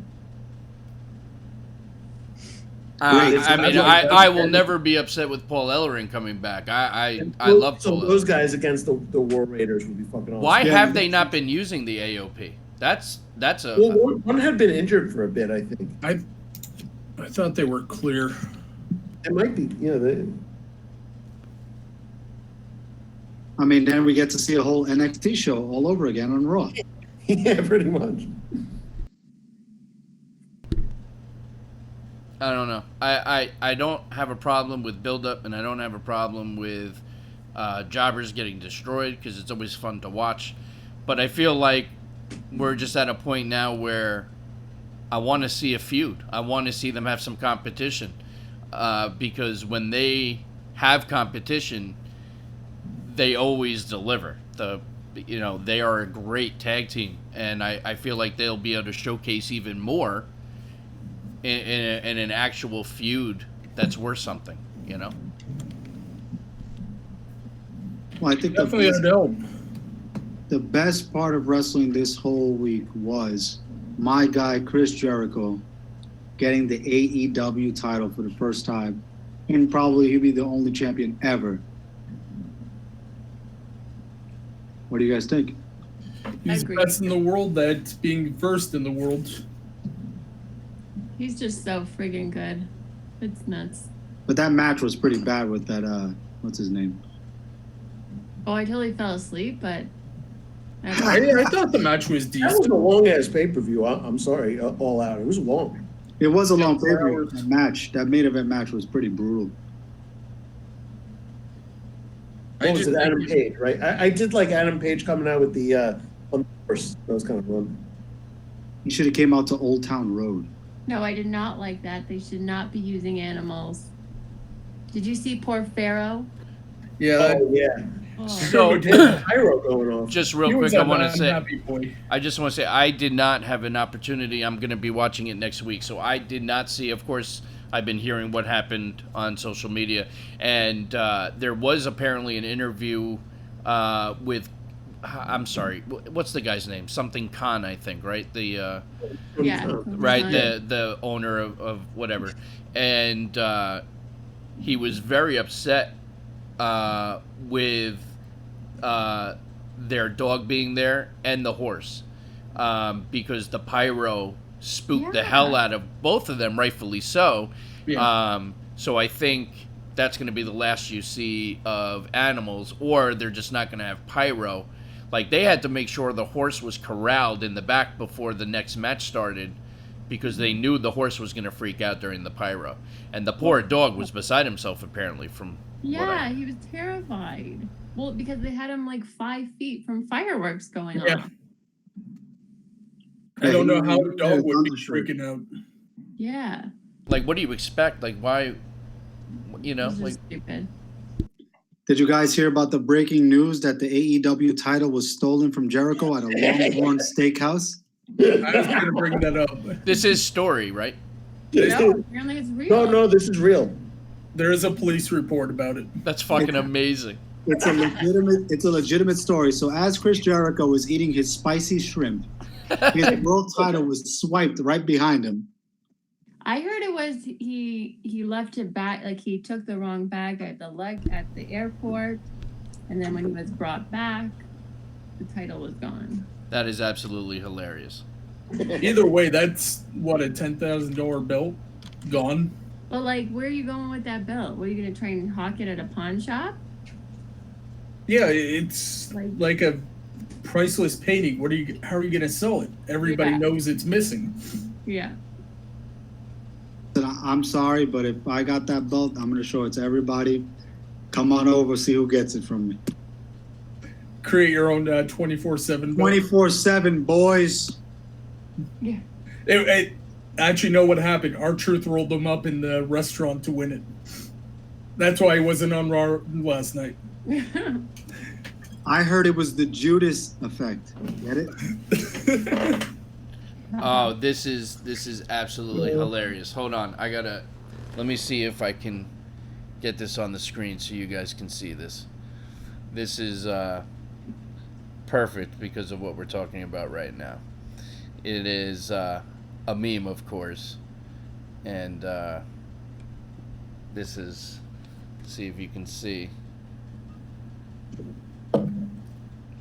I will never be upset with Paul Ellering coming back. I love Paul Ellering. Those guys against the War Raiders would be fucking awesome. Why have they not been using the AOP? That's a. Well, one had been injured for a bit, I think. I thought they were clear. It might be, I mean, then we get to see a whole NXT show all over again on Raw. Yeah, pretty much. I don't know. I don't have a problem with build-up, and I don't have a problem with jobbers getting destroyed because it's always fun to watch. But I feel like we're just at a point now where I want to see a feud. I want to see them have some competition because when they have competition, they always deliver. They are a great tag team, and I feel like they'll be able to showcase even more in an actual feud that's worth something, Well, I think the best part of wrestling this whole week was my guy Chris Jericho getting the AEW title for the first time, and probably he'll be the only champion ever. What do you guys think? He's the best in the world at being first in the world. He's just so friggin' good. It's nuts. But that match was pretty bad with that, what's his name? Oh, I totally fell asleep, but... I thought the match was decent. That was a long-ass pay-per-view. I'm sorry, All Out. It was long. It was a long pay-per-view match. That main event match was pretty brutal. What was it, Adam Page, right? I did like Adam Page coming out with the on the horse. That was kind of fun. He should have came out to Old Town Road. No, I did not like that. They should not be using animals. Did you see poor Pharaoh? Yeah. Oh, yeah. Oh. So, pyro going off. just real quick, I want to say, I did not have an opportunity. I'm going to be watching it next week, so I did not see. Of course, I've been hearing what happened on social media, and there was apparently an interview with. I'm sorry, what's the guy's name? Something Khan, I think, right? The right, the owner of whatever, and he was very upset with their dog being there and the horse because the pyro spooked the hell out of both of them, rightfully so. Yeah. So I think that's going to be the last you see of animals, or they're just not going to have pyro. Like, they had to make sure the horse was corralled in the back before the next match started because they knew the horse was going to freak out during the pyro. And the poor dog was beside himself, apparently, from he was terrified. Well, because they had him, 5 feet from fireworks going on. Yeah. I don't know how a dog would be freaking out. Yeah. Like, what do you expect? Like, why, It's just stupid. Did you guys hear about the breaking news that the AEW title was stolen from Jericho at a Longhorn Steakhouse? I was going to bring that up. This is story, right? No, apparently it's real. No, this is real. There is a police report about it. That's fucking amazing. It's a legitimate story. So as Chris Jericho was eating his spicy shrimp, his world title was swiped right behind him. I heard it was he left it back, like he took the wrong bag at the airport, and then when he was brought back, the title was gone. That is absolutely hilarious. Either way, that's what, a $10,000 belt gone. But like, where are you going with that belt? What, are you gonna try and hawk it at a pawn shop? Yeah, it's like a priceless painting. How are you gonna sell it? Everybody knows it's missing. Yeah. I'm sorry, but if I got that belt, I'm gonna show it to everybody. Come on over, see who gets it from me. Create your own 24/7 belt. 24/7, boys. Yeah. Actually, know what happened? R-Truth rolled him up in the restaurant to win it. That's why he wasn't on Raw last night. I heard it was the Judas effect. Get it? Oh, this is absolutely hilarious. Hold on, let me see if I can get this on the screen so you guys can see this. This is perfect because of what we're talking about right now. It is a meme, of course, and this is, see if you can see.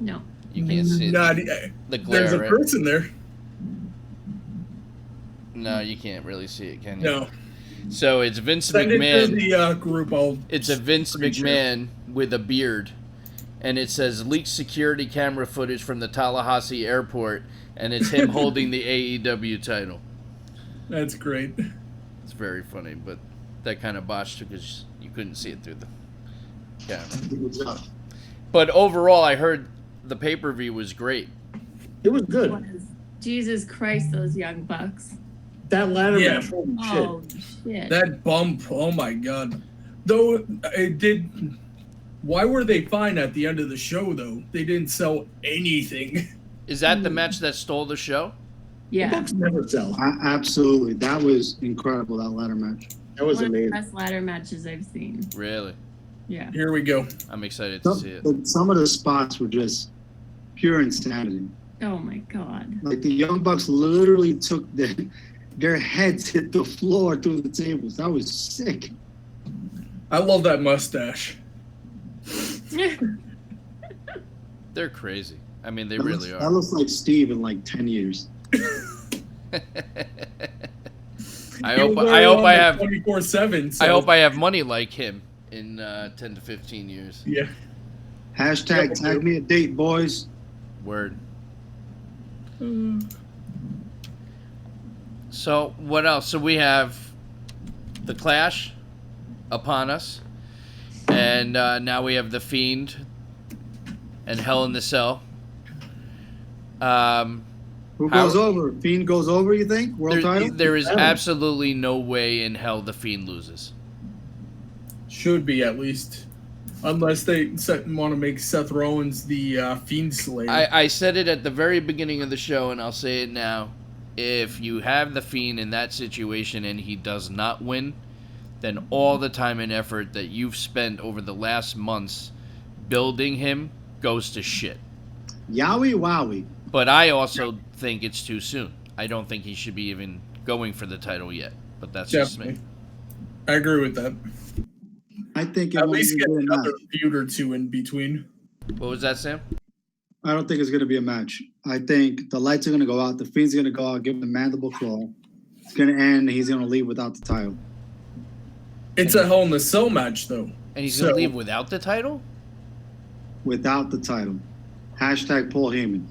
No. You can't see it. The glare, there's a person there. No, you can't really see it, can you? No. So it's Vince Send McMahon. it to the group. It's a Vince McMahon with a beard, and it says leaked security camera footage from the Tallahassee airport, and it's him holding the AEW title. That's great. It's very funny, but that kind of botched because you couldn't see it through the camera. But overall, I heard the pay-per-view was great. It was good. Jesus Christ, those young bucks. That ladder match, holy Oh, shit. That bump, oh my god. Though it did. Why were they fine at the end of the show though? They didn't sell anything. Is that the match that stole the show? Yeah. The books never sell. Absolutely. That was incredible, that ladder match. That was One of the amazing. best ladder matches I've seen. Really? Yeah. Here we go. I'm excited to see it. Some of the spots were just pure insanity. Oh my god. Like the Young Bucks literally took their heads hit the floor through the tables. That was sick. I love that mustache. They're crazy. I mean, they That really That are. looks like Steve in like 10 years. I hope I have 24/7. I hope I have money like him in 10 to 15 years. Yeah. Hashtag tag me a date, boys. Word. So what else? So we have the Clash upon us, and now we have the Fiend and Hell in the Cell. Who goes over? Fiend goes over, you think? World title? There is absolutely no way in hell the Fiend loses. Should be at least. Unless they want to make Seth Rollins the Fiend Slayer. I said it at the very beginning of the show, and I'll say it now. If you have the Fiend in that situation and he does not win, then all the time and effort that you've spent over the last months building him goes to shit. Yowie wowie. But I also think it's too soon. I don't think he should be even going for the title yet. But that's Definitely. just me. I agree with that. I think at least get another feud or two in between. What was that, Sam? I don't think it's going to be a match. I think the lights are going to go out. The Fiend's going to go out, give him the mandible claw. It's going to end. He's going to leave without the title. It's a Hell in the Cell match, though. And he's going to leave without the title? Without the title. Hashtag Paul Heyman.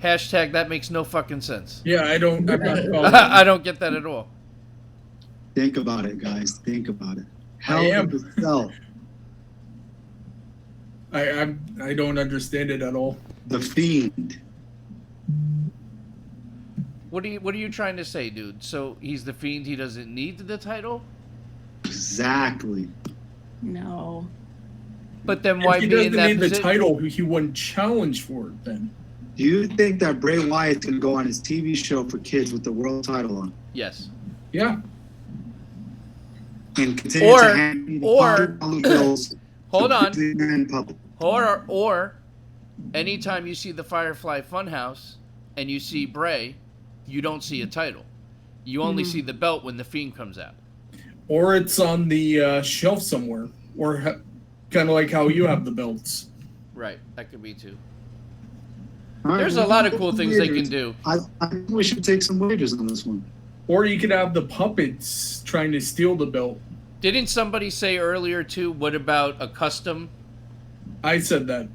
Hashtag that makes no fucking sense. Yeah, I don't. I don't get that at all. Think about it, guys. Think about it. I Hell am. in the Cell. I don't understand it at all. The Fiend. What are you trying to say, dude? So he's the Fiend. He doesn't need the title. Exactly. No. But then why if he be in doesn't that need the position? title, he wouldn't challenge for it then. Do you think that Bray Wyatt's going to go on his TV show for kids with the world title on? Yes. Yeah. and continue to hand me the $100 bills. Hold on. In public. Or anytime you see the Firefly Funhouse and you see Bray, you don't see a title. You only see the belt when the Fiend comes out. Or it's on the shelf somewhere. Or kind of like how you have the belts. Right, that could be too. There's a lot of cool things they can do. I think we should take some wagers on this one. Or you could have the puppets trying to steal the belt. Didn't somebody say earlier too, what about a custom? I said that.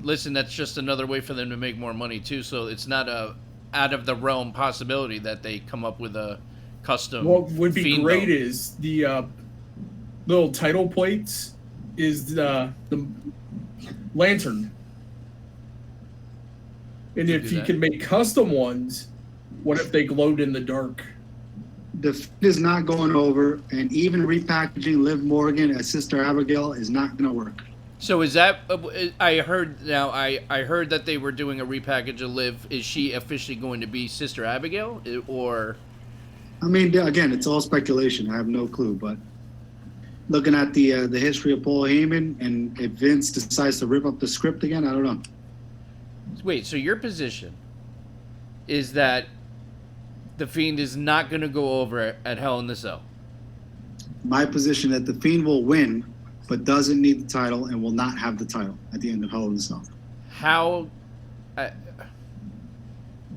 Listen, that's just another way for them to make more money too, so it's not a out of the realm possibility that they come up with a custom. What would be Fiend great belt. is the little title plates is the lantern. And if you can make custom ones, what if they glowed in the dark? The Fiend is not going over, and even repackaging Liv Morgan as Sister Abigail is not going to work. So is that? I heard that they were doing a repackage of Liv. Is she officially going to be Sister Abigail, or? I mean, again, it's all speculation. I have no clue, but looking at the history of Paul Heyman, and if Vince decides to rip up the script again, I don't know. Wait, so your position is that the Fiend is not going to go over at Hell in the Cell? My position that the Fiend will win, but doesn't need the title and will not have the title at the end of Hell in the Cell. How,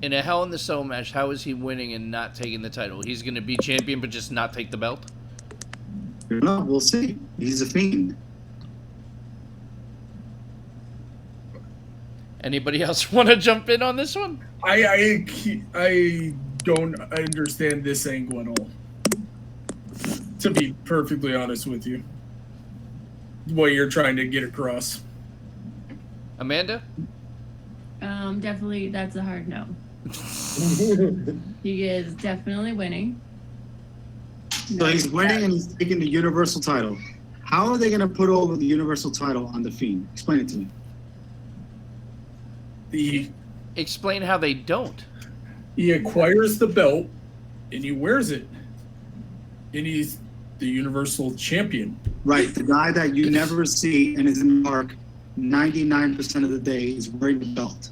in a Hell in the Cell match, how is he winning and not taking the title? He's going to be champion but just not take the belt? No, we'll see. He's a Fiend. Anybody else want to jump in on this one? I don't understand this angle at all. To be perfectly honest with you, what you're trying to get across. Amanda? Definitely, that's a hard no. He is definitely winning. So he's winning and he's taking the Universal title. How are they going to put over the Universal title on the Fiend? Explain it to me. Explain how they don't. He acquires the belt and he wears it, and he's the Universal Champion. Right, the guy that you never see and is in the park 99% of the day is wearing the belt.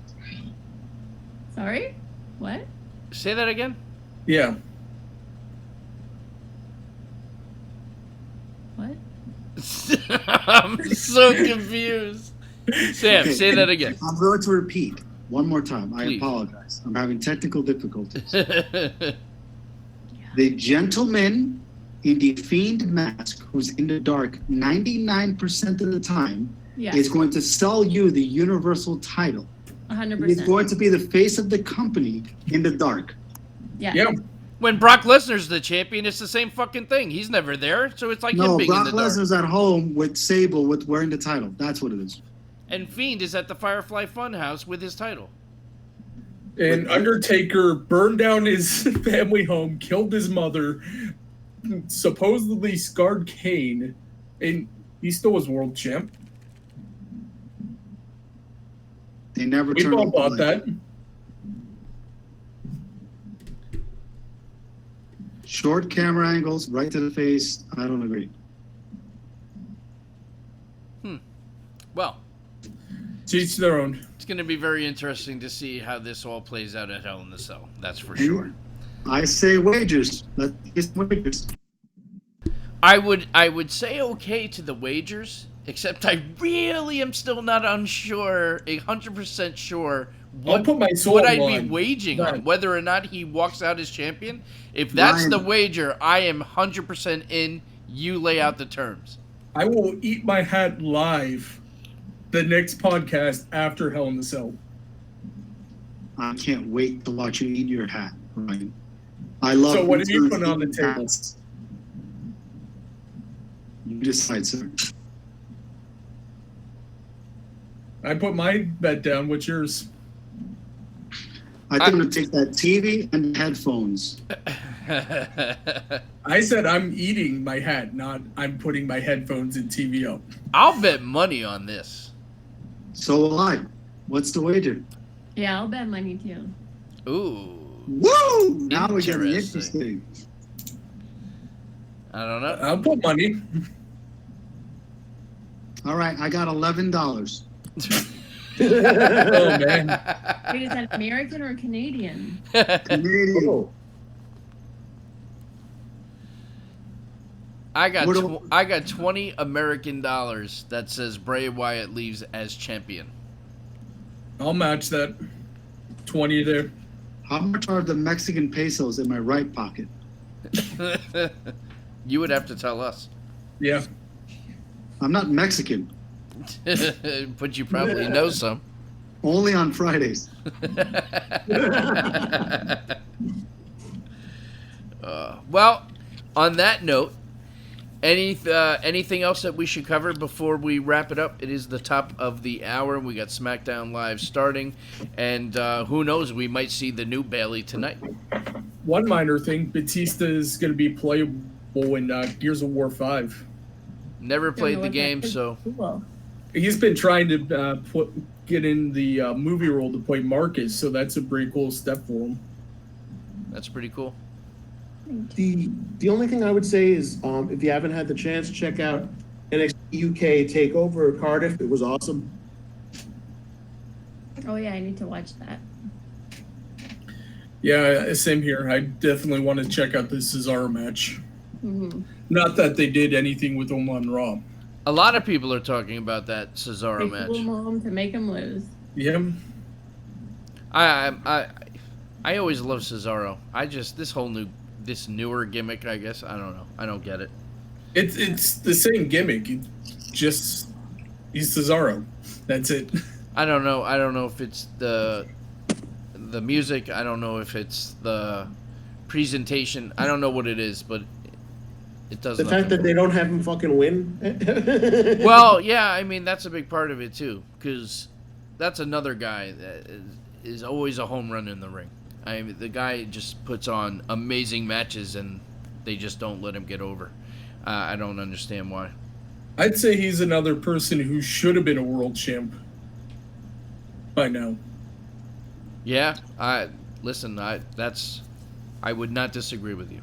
Sorry? What? Say that again? Yeah. What? I'm so confused. Sam, say that again. I'm going to repeat one more time. Please. I apologize. I'm having technical difficulties. The gentleman in the Fiend mask, who's in the dark 99% of the time, Yeah. is going to sell you the Universal title. 100%. He's going to be the face of the company in the dark. Yeah. Yeah. When Brock Lesnar's the champion, it's the same fucking thing. He's never there, so it's like him No, being Brock in the dark. Lesnar's at home with Sable with wearing the title. That's what it is. And Fiend is at the Firefly Funhouse with his title. And Undertaker burned down his family home, killed his mother, supposedly scarred Kane, and he still was world champ. They never We turned all off the bought light. that. Short camera angles, right to the face. I don't agree. Well, To each their own. it's going to be very interesting to see how this all plays out at Hell in the Cell. That's for sure. I say wagers. Let's get some wagers. I would say okay to the wagers, except I really am still not 100% sure I'll put my soul what on I'd be one. waging on, Right. whether or not he walks out as champion. If that's Ryan. the wager, I am 100% in. You lay out the terms. I will eat my hat live the next podcast after Hell in the Cell. I can't wait to watch you eat your hat, Ryan. I love. So what have you Vince's put on the eating table? hats. You decide, sir. I put my bet down. What's yours? I think I'm gonna take that TV and headphones. I said I'm eating my hat, not I'm putting my headphones and TV up. I'll bet money on this. So will I. What's the wager? Yeah, I'll bet money too. Ooh. Woo! Now we're getting Interesting. interesting. I don't know. I'll put money. All right, I got $11. Oh man. Wait, is that American or Canadian? Canadian. Oh, I got What do- I got $20 American that says Bray Wyatt leaves as champion. I'll match that. 20 there. How much are the Mexican pesos in my right pocket? You would have to tell us. Yeah. I'm not Mexican. But you probably know some. Only on Fridays. Well, on that note, anything else that we should cover before we wrap it up? It is the top of the hour. We got SmackDown Live starting, and who knows? We might see the new Bayley tonight. One minor thing, Batista is going to be playable in Gears of War 5. Never Don't know played the what game, that is. so Cool. He's been trying to get in the movie role to play Marcus, so that's a pretty cool step for him. that's pretty cool. the only thing I would say is, if you haven't had the chance, check out NXT UK Takeover Cardiff. It was awesome. Oh yeah, I need to watch that. Yeah, same here. I definitely want to check out the Cesaro match. Mm-hmm. Not that they did anything with him on Raw. A lot of people are talking about that Cesaro match. To make him lose. Yeah. I always love Cesaro. This newer gimmick, I guess. I don't know. I don't get it. It's the same gimmick. Just he's Cesaro. That's it. I don't know. I don't know if it's the music. I don't know if it's the presentation. I don't know what it is, but it does. The fact that they don't have him fucking win. Well, yeah. I mean, that's a big part of it too, because that's another guy that is always a home run in the ring. I mean, the guy just puts on amazing matches, and they just don't let him get over. I don't understand why. I'd say he's another person who should have been a world champ by now. Yeah, I would not disagree with you.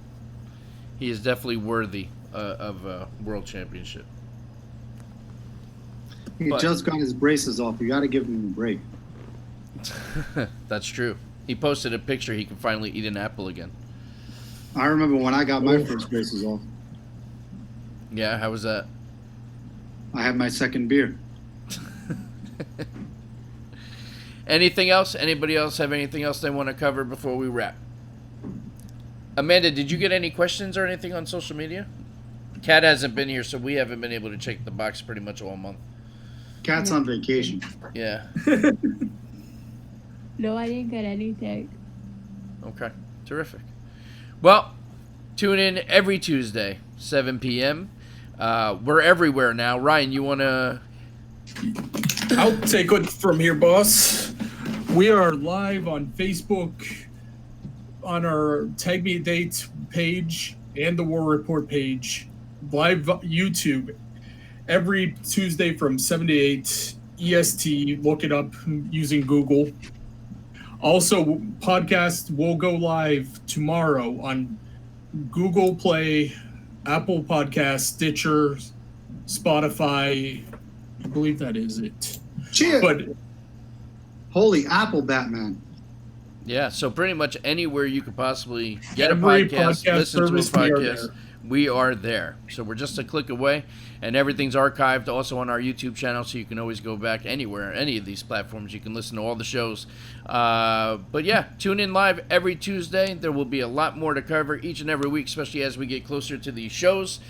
He is definitely worthy of a world championship. He just got his braces off. You got to give him a break. That's true. He posted a picture. He can finally eat an apple again. I remember when I got my first braces off. Yeah, how was that? I had my second beer. Anything else? Anybody else have anything else they want to cover before we wrap? Amanda, did you get any questions or anything on social media? Kat hasn't been here, so we haven't been able to check the box pretty much all month. Cat's on vacation. Yeah. No, I didn't get anything. Okay. Terrific. Well, tune in every Tuesday, 7 p.m. We're everywhere now. Ryan, you want to... I'll take it from here, boss. We are live on Facebook, on our Tag Me a Date page and the War Report page, live YouTube every Tuesday from 7 to 8 EST. Look it up using Google. Also, podcast will go live tomorrow on Google Play, Apple Podcasts, Stitcher, Spotify. I believe that is it. Cheers! But Holy Apple Batman. Yeah, so pretty much anywhere you could possibly get a every podcast, listen to a service, we are podcast, there. we are there. So we're just a click away, and everything's archived also on our YouTube channel, so you can always go back anywhere, any of these platforms. You can listen to all the shows. But yeah, tune in live every Tuesday. There will be a lot more to cover each and every week, especially as we get closer to these shows.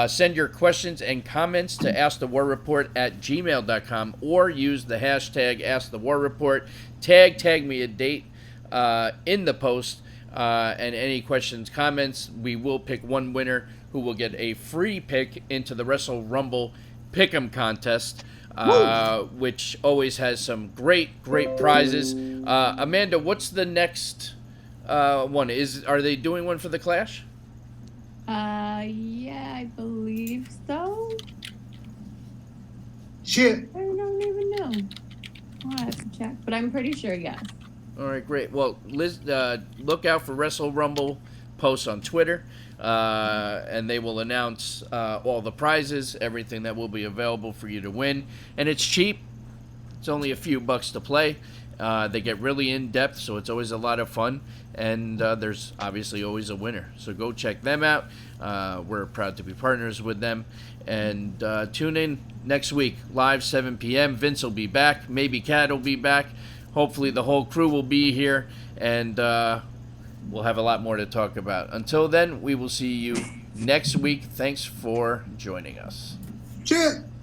Send your questions and comments to askthewarreport@gmail.com or use the hashtag askthewarreport. Tag me a date in the post, and any questions, comments, we will pick one winner who will get a free pick into the WrestleRumble Pickem contest, which always has some great prizes. Amanda, what's the next one? Are they doing one for the Clash? Yeah, I believe so. Shit. I don't even know. I'll have to check, but I'm pretty sure yes. All right, great. Well, Liz, look out for WrestleRumble post on Twitter, and they will announce all the prizes, everything that will be available for you to win. And it's cheap. It's only a few bucks to play. They get really in-depth, so it's always a lot of fun. And there's obviously always a winner. So go check them out. We're proud to be partners with them. And tune in next week, live 7 p.m. Vince will be back. Maybe Kat will be back. Hopefully the whole crew will be here. And we'll have a lot more to talk about. Until then, we will see you next week. Thanks for joining us. Cheers.